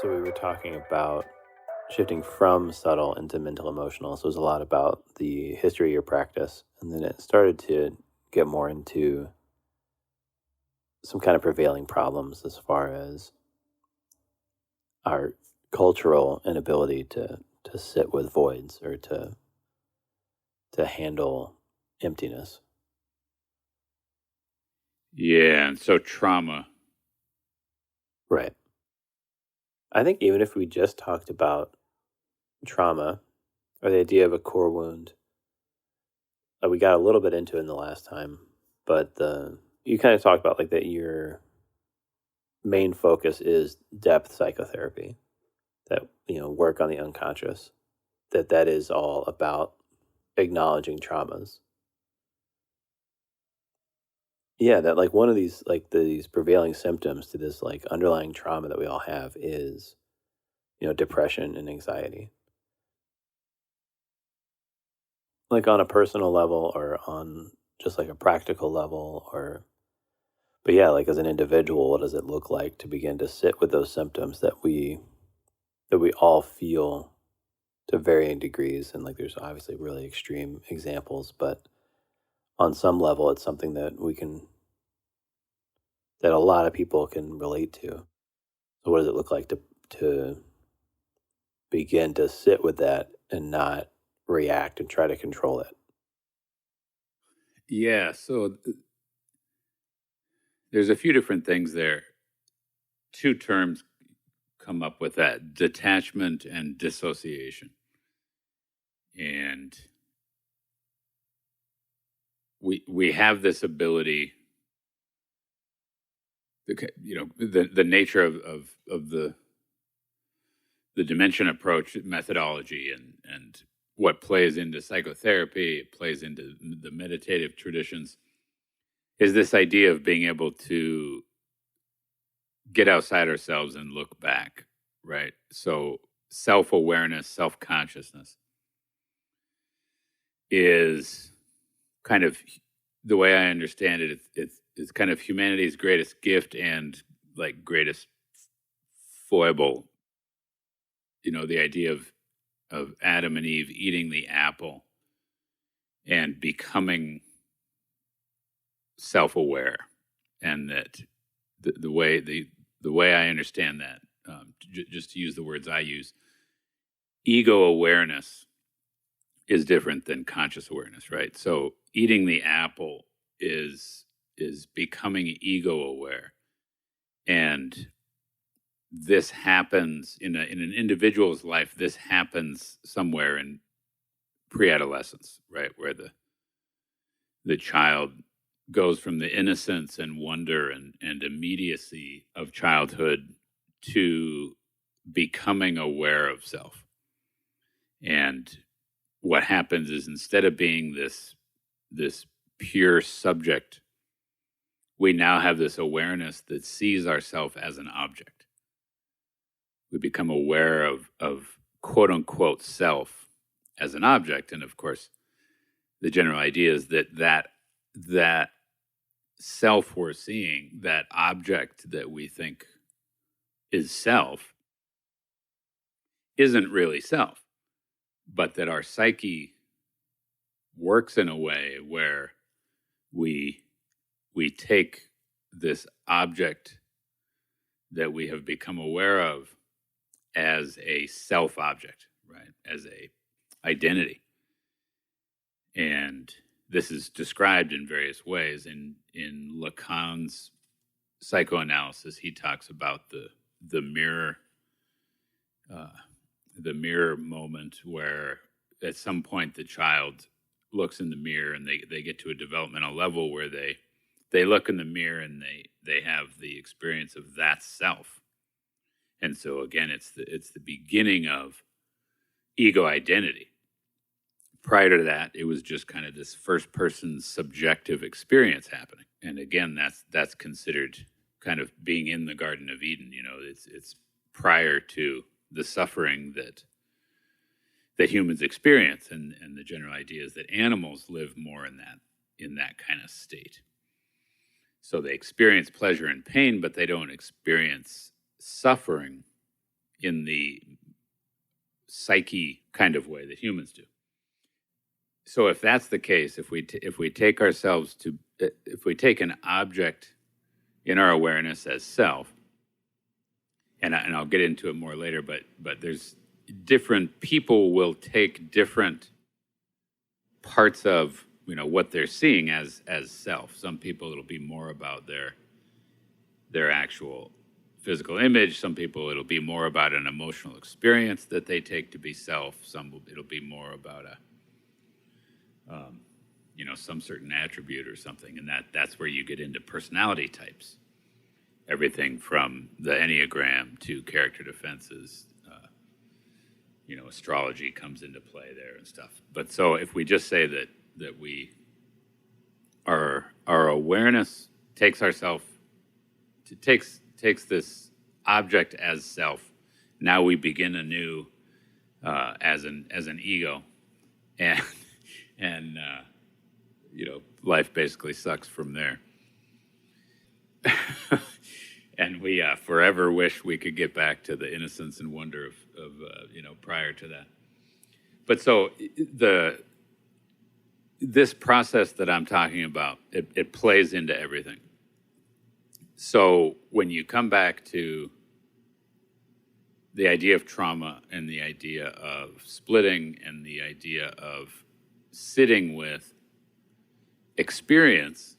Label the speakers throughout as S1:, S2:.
S1: So we were talking about shifting from subtle into mental emotional. So it was a lot about the history of your practice. And then it started to get more into some kind of prevailing problems as far as our cultural inability to sit with voids or to handle emptiness.
S2: Yeah, and so trauma.
S1: Right. I think even if we just talked about trauma or the idea of a core wound, we got a little bit into it in the last time, but the you kind of talked about like that your main focus is depth psychotherapy, that work on the unconscious, that is all about acknowledging traumas. Yeah, that like one of these like these prevailing symptoms to this like underlying trauma that we all have is depression and anxiety, like on a personal level or on just like a practical level. Or but yeah, like as an individual, what does it look like to begin to sit with those symptoms that we all feel to varying degrees? And like there's obviously really extreme examples, but on some level it's something that a lot of people can relate to. So what does it look like to begin to sit with that and not react and try to control it?
S2: Yeah, so there's a few different things there. Two terms come up with that: detachment and dissociation. And we have this ability, the nature of the dimension approach methodology and what plays into psychotherapy, it plays into the meditative traditions, is this idea of being able to get outside ourselves and look back, right? So self-awareness, self-consciousness is kind of the way I understand it. It's kind of humanity's greatest gift and like greatest foible. The idea of Adam and Eve eating the apple and becoming self-aware, and that the way I understand that, just to use the words I use, ego awareness is different than conscious awareness, right? So eating the apple is becoming ego aware, and this happens in an individual's life. This happens somewhere in pre-adolescence, right, where the child goes from the innocence and wonder and immediacy of childhood to becoming aware of self. And what happens is, instead of being this pure subject, we now have this awareness that sees ourselves as an object. We become aware of quote unquote self as an object. And of course, the general idea is that self we're seeing, that object that we think is self, isn't really self, but that our psyche works in a way where we take this object that we have become aware of as a self object, right? As a identity. And this is described in various ways. In Lacan's psychoanalysis, he talks about the mirror, the mirror moment, where at some point the child looks in the mirror and they get to a developmental level where they look in the mirror and they have the experience of that self. And so again, it's the beginning of ego identity. Prior to that, it was just kind of this first person subjective experience happening. And again, that's considered kind of being in the Garden of Eden. It's prior to the suffering that humans experience, and the general idea is that animals live more in that kind of state. So they experience pleasure and pain, but they don't experience suffering in the psyche kind of way that humans do. So if that's the case, if we take ourselves to, if we take an object in our awareness as self, and I'll get into it more later, but there's different people will take different parts of what they're seeing as self. Some people it'll be more about their actual physical image. Some people it'll be more about an emotional experience that they take to be self. Some it'll be more about some certain attribute or something, and that's where you get into personality types. Everything from the Enneagram to character defenses. Astrology comes into play there and stuff. But so if we just say that we our awareness takes this object as self. Now we begin anew as an ego, and life basically sucks from there. And we forever wish we could get back to the innocence and wonder of prior to that. But so this process that I'm talking about, it plays into everything. So when you come back to the idea of trauma and the idea of splitting and the idea of sitting with experience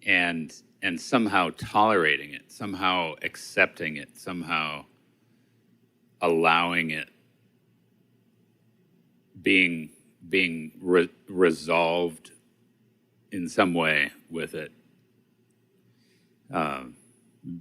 S2: and somehow tolerating it, somehow accepting it, somehow allowing it, being resolved in some way with it,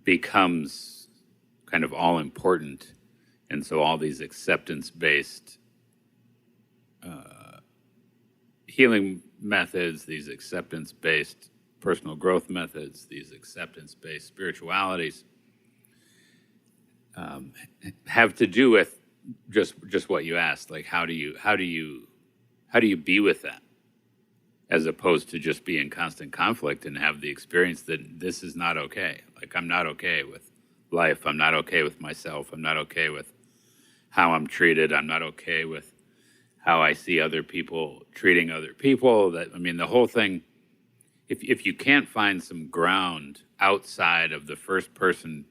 S2: becomes kind of all important. And so all these acceptance-based healing methods, these acceptance-based personal growth methods, these acceptance-based spiritualities have to do with just what you asked. Like, how do you be with that, as opposed to just be in constant conflict and have the experience that this is not okay. Like, I'm not okay with life. I'm not okay with myself. I'm not okay with how I'm treated. I'm not okay with how I see other people treating other people. The whole thing, if you can't find some ground outside of the first person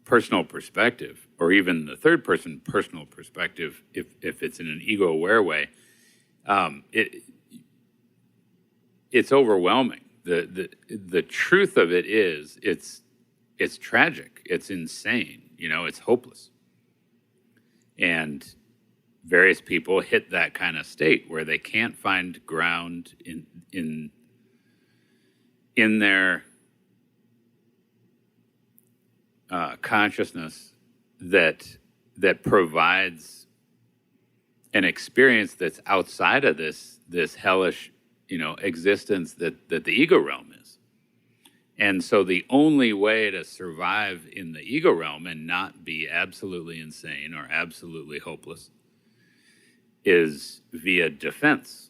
S2: personal perspective, or even the third person personal perspective, if it's in an ego-aware way, it's overwhelming. The truth of it is, it's tragic. It's insane. It's hopeless. And various people hit that kind of state where they can't find ground in their consciousness that provides an experience that's outside of this hellish existence that the ego realm is. And so the only way to survive in the ego realm and not be absolutely insane or absolutely hopeless is via defense,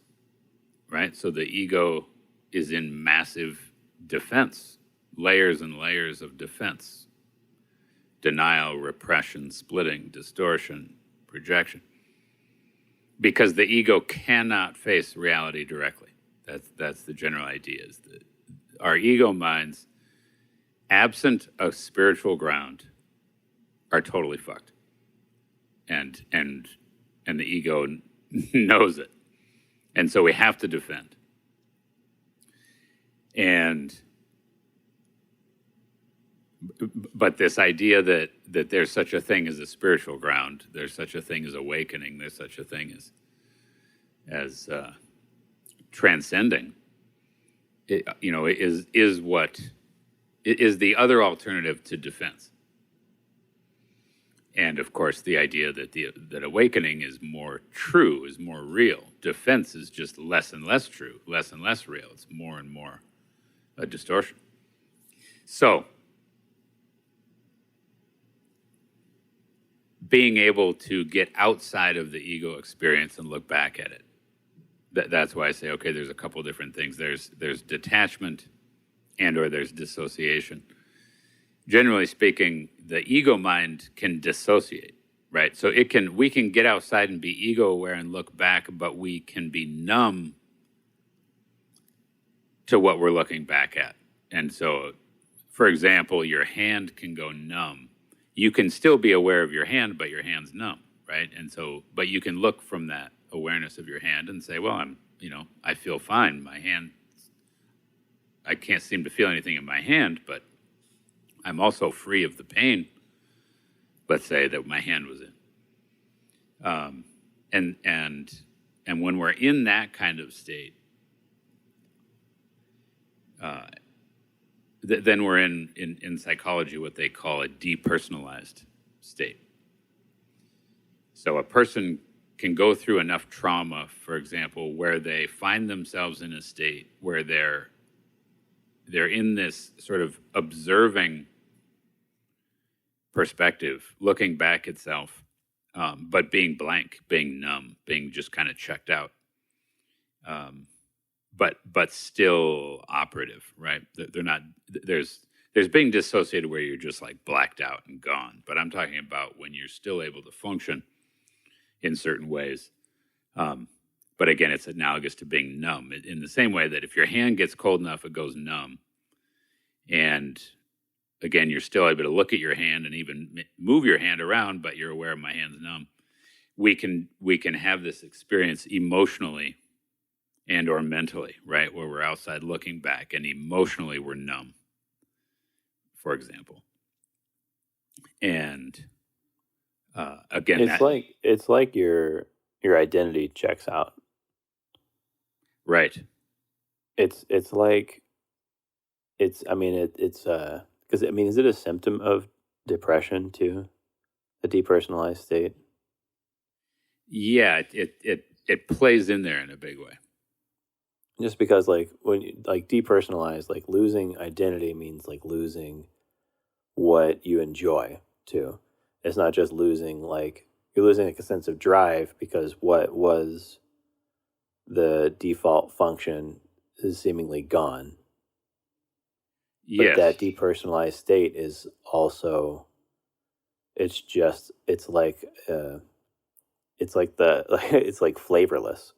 S2: right? So the ego is in massive defense, layers and layers of defense. Denial, repression, splitting, distortion, projection. Because the ego cannot face reality directly. That's the general idea, is that our ego minds, absent a spiritual ground, are totally fucked. And the ego knows it. And so we have to defend. But this idea that there's such a thing as a spiritual ground, there's such a thing as awakening, there's such a thing as transcending, is the other alternative to defense. And of course, the idea that awakening is more true, is more real. Defense is just less and less true, less and less real. It's more and more a distortion. So, being able to get outside of the ego experience and look back at it. That's why I say, okay, there's a couple different things. There's detachment and or there's dissociation. generally speaking, the ego mind can dissociate, right? So we can get outside and be ego aware and look back, but we can be numb to what we're looking back at. And so, for example, your hand can go numb. You can still be aware of your hand, but your hand's numb, right? And so, but you can look from that awareness of your hand and say, well, I feel fine. My hand, I can't seem to feel anything in my hand, but I'm also free of the pain, let's say, that my hand was in. And when we're in that kind of state, then we're in psychology what they call a depersonalized state. So a person can go through enough trauma, for example, where they find themselves in a state where they're in this sort of observing perspective, looking back at self, but being blank, being numb, being just kind of checked out, but still operative, right? They're not. There's being dissociated where you're just like blacked out and gone. But I'm talking about when you're still able to function in certain ways. But again, it's analogous to being numb in the same way that if your hand gets cold enough, it goes numb. And again, you're still able to look at your hand and even move your hand around, but you're aware of my hand's numb. We can have this experience emotionally and or mentally, right? Where we're outside looking back and emotionally we're numb, for example. And again,
S1: it's like your identity checks out.
S2: Right.
S1: It's like it's because is it a symptom of depression too, the depersonalized state?
S2: Yeah, it plays in there in a big way.
S1: Just because like when you like depersonalized, like losing identity means like losing what you enjoy too. It's not just losing, like you're losing like a sense of drive because what was the default function is seemingly gone.
S2: Yes.
S1: But that depersonalized state is also, it's like it's like flavorless.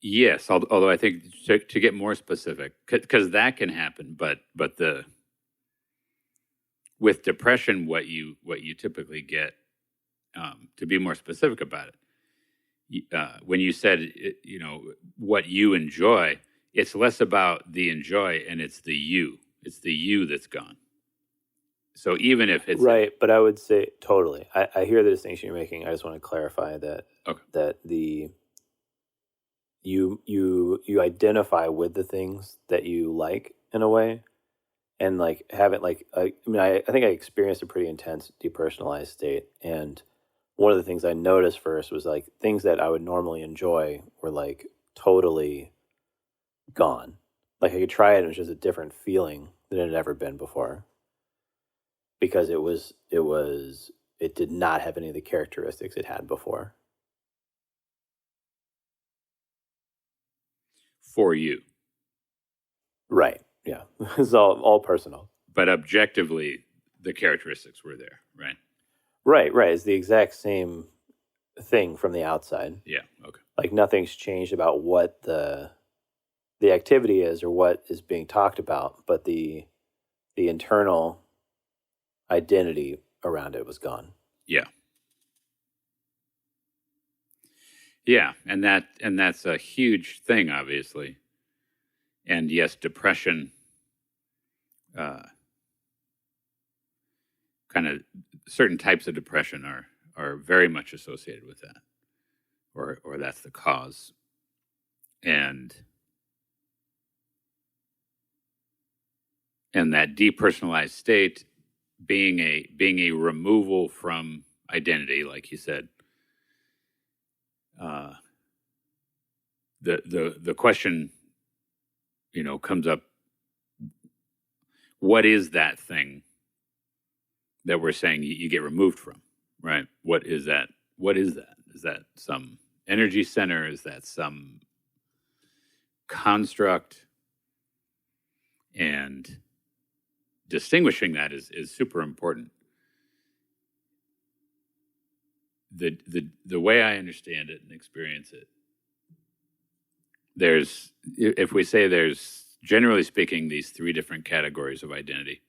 S2: Yes, although I think to get more specific, because that can happen, but with depression, what you typically get, to be more specific about it, when you said what you enjoy, it's less about the enjoy and it's the you that's gone. So even if it's
S1: right, but I would say totally. I hear the distinction you're making. I just want to clarify that that the you identify with the things that you like in a way, and like haven't like I think I experienced a pretty intense depersonalized state, and one of the things I noticed first was like things that I would normally enjoy were like totally gone. Like I could try it and it was just a different feeling than it had ever been before. Because it did not have any of the characteristics it had before.
S2: For you.
S1: Right. Yeah. It's all personal.
S2: But objectively, the characteristics were there, right?
S1: Right. It's the exact same thing from the outside.
S2: Yeah. Okay.
S1: Like nothing's changed about what the activity is or what is being talked about, but the internal identity around it was gone.
S2: Yeah. Yeah, and that's a huge thing, obviously. And yes, depression, kind of certain types of depression are very much associated with that, or that's the cause. And that depersonalized state being a removal from identity, like you said. The question, comes up: what is that thing that we're saying you get removed from, right? What is that? What is that? Is that some energy center? Is that some construct? And distinguishing that is super important. The way I understand it and experience it, if we say there's, generally speaking, these three different categories of identity.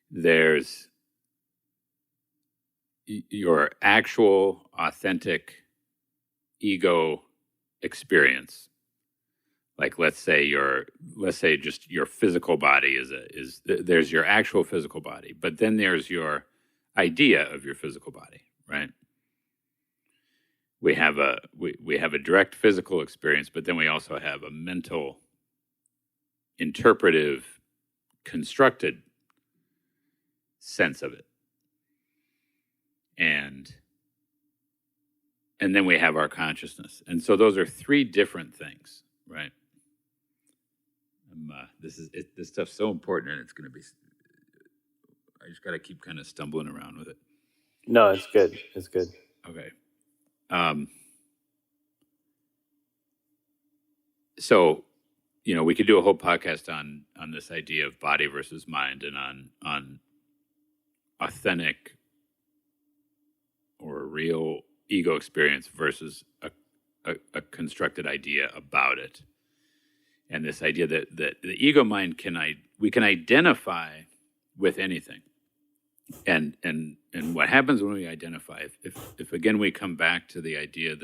S2: There's your actual, authentic ego experience. Like let's say just your physical body there's your actual physical body, but then there's your idea of your physical body, right? We have a direct physical experience, but then we also have a mental, interpretive, constructed sense of it. And then we have our consciousness. And so those are three different things, right? This stuff's so important, and it's going to be, I just got to keep kind of stumbling around with it.
S1: No, it's good. It's good.
S2: Okay. So, we could do a whole podcast on this idea of body versus mind, and on authentic or real ego experience versus a constructed idea about it. And this idea that the ego mind we can identify with anything. And what happens when we identify, if again we come back to the idea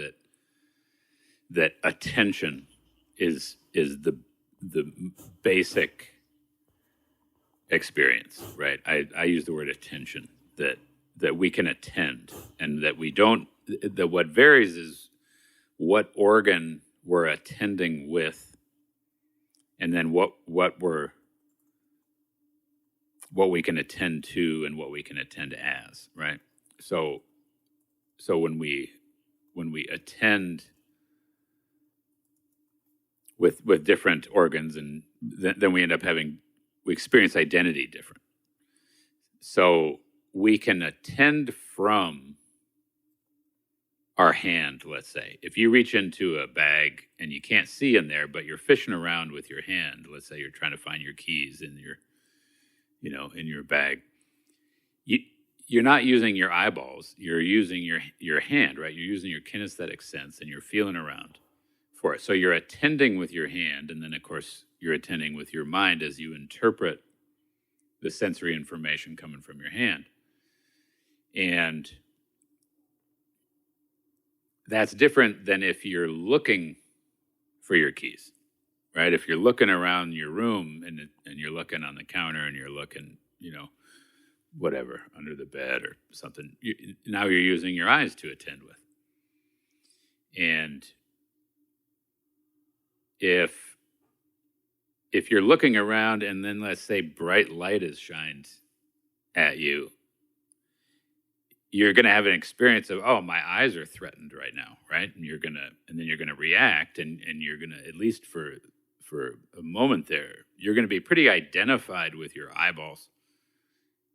S2: that attention is the basic experience, right? I use the word attention, that we can attend, and that we don't, that what varies is what organ we're attending with, and then what we can attend to and what we can attend as, right? So when we attend with different organs, and then we end up we experience identity different. So we can attend from our hand, let's say. If you reach into a bag and you can't see in there, but you're fishing around with your hand, let's say you're trying to find your keys in your bag, you're not using your eyeballs, you're using your hand, right? You're using your kinesthetic sense, and you're feeling around for it. So you're attending with your hand, and then of course you're attending with your mind as you interpret the sensory information coming from your hand. And that's different than if you're looking for your keys, right? If you're looking around your room and you're looking on the counter, and you're looking, whatever, under the bed or something, now you're using your eyes to attend with. And if you're looking around, and then let's say bright light is shined at you, you're going to have an experience of, oh, my eyes are threatened right now, right? And then you're going to react, and you're going to, at least for a moment there, you're going to be pretty identified with your eyeballs.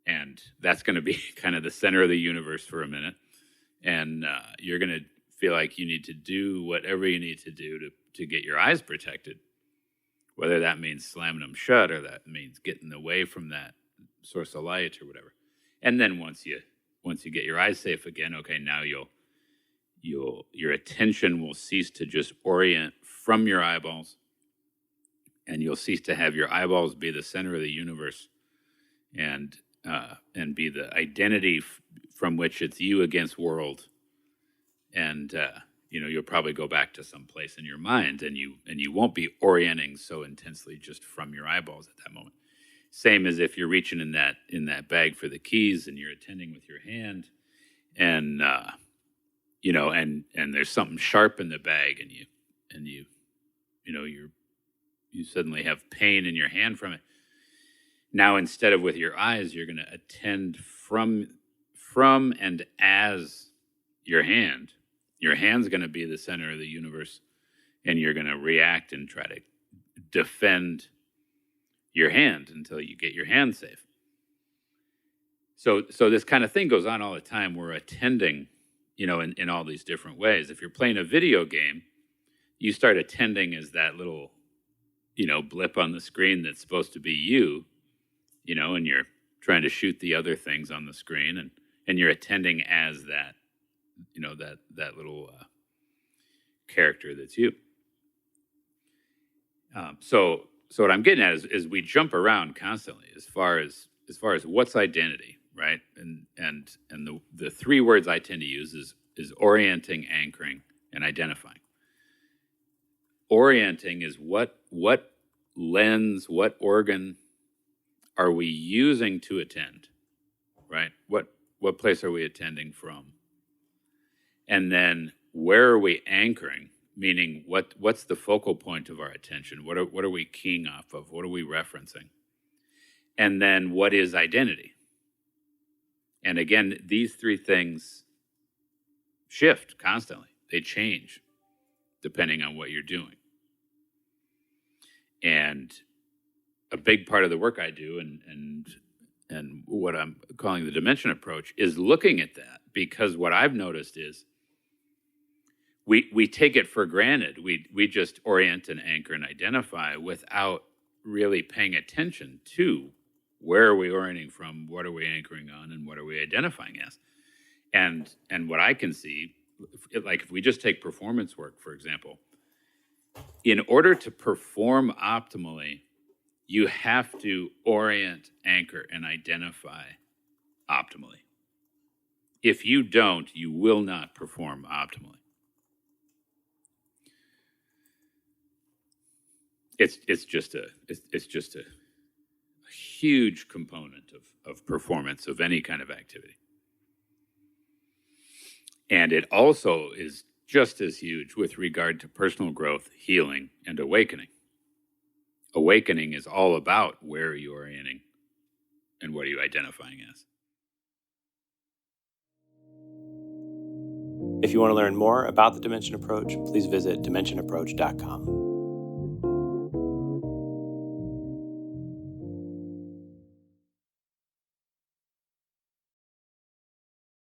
S2: And that's going to be kind of the center of the universe for a minute. And you're going to feel like you need to do whatever you need to do to get your eyes protected, whether that means slamming them shut, or that means getting away from that source of light or whatever. And then once you get your eyes safe again, okay, now your attention will cease to just orient from your eyeballs, and you'll cease to have your eyeballs be the center of the universe, and be the identity from which it's you against world. And you'll probably go back to some place in your mind, and you won't be orienting so intensely just from your eyeballs at that moment. Same as if you're reaching in that bag for the keys, and you're attending with your hand, and and there's something sharp in the bag, and you suddenly have pain in your hand from it. Now, instead of with your eyes, you're going to attend from and as your hand. Your hand's going to be the center of the universe, and you're going to react and try to defend your hand until you get your hand safe. So this kind of thing goes on all the time. We're attending, in all these different ways. If you're playing a video game, you start attending as that little, blip on the screen that's supposed to be you, and you're trying to shoot the other things on the screen, and you're attending as that, that little character that's you. So what I'm getting at is we jump around constantly as far as what's identity, right? And the three words I tend to use is orienting, anchoring, and identifying. Orienting is what lens, what organ are we using to attend, right? What place are we attending from? And then where are we anchoring? Meaning what's the focal point of our attention? What are we keying off of? What are we referencing? And then what is identity? And again, these three things shift constantly. They change depending on what you're doing. And a big part of the work I do and what I'm calling the dimension approach is looking at that, because what I've noticed is we take it for granted. We just orient and anchor and identify without really paying attention to where are we orienting from, what are we anchoring on, and what are we identifying as. And what I can see, if we just take performance work, for example, in order to perform optimally, you have to orient, anchor, and identify optimally. If you don't, you will not perform optimally. It's just a huge component of performance of any kind of activity. And it also is just as huge with regard to personal growth, healing, and awakening. Awakening is all about where are you orienting and what are you identifying as.
S1: If you want to learn more about the Dimension Approach, please visit dimensionapproach.com.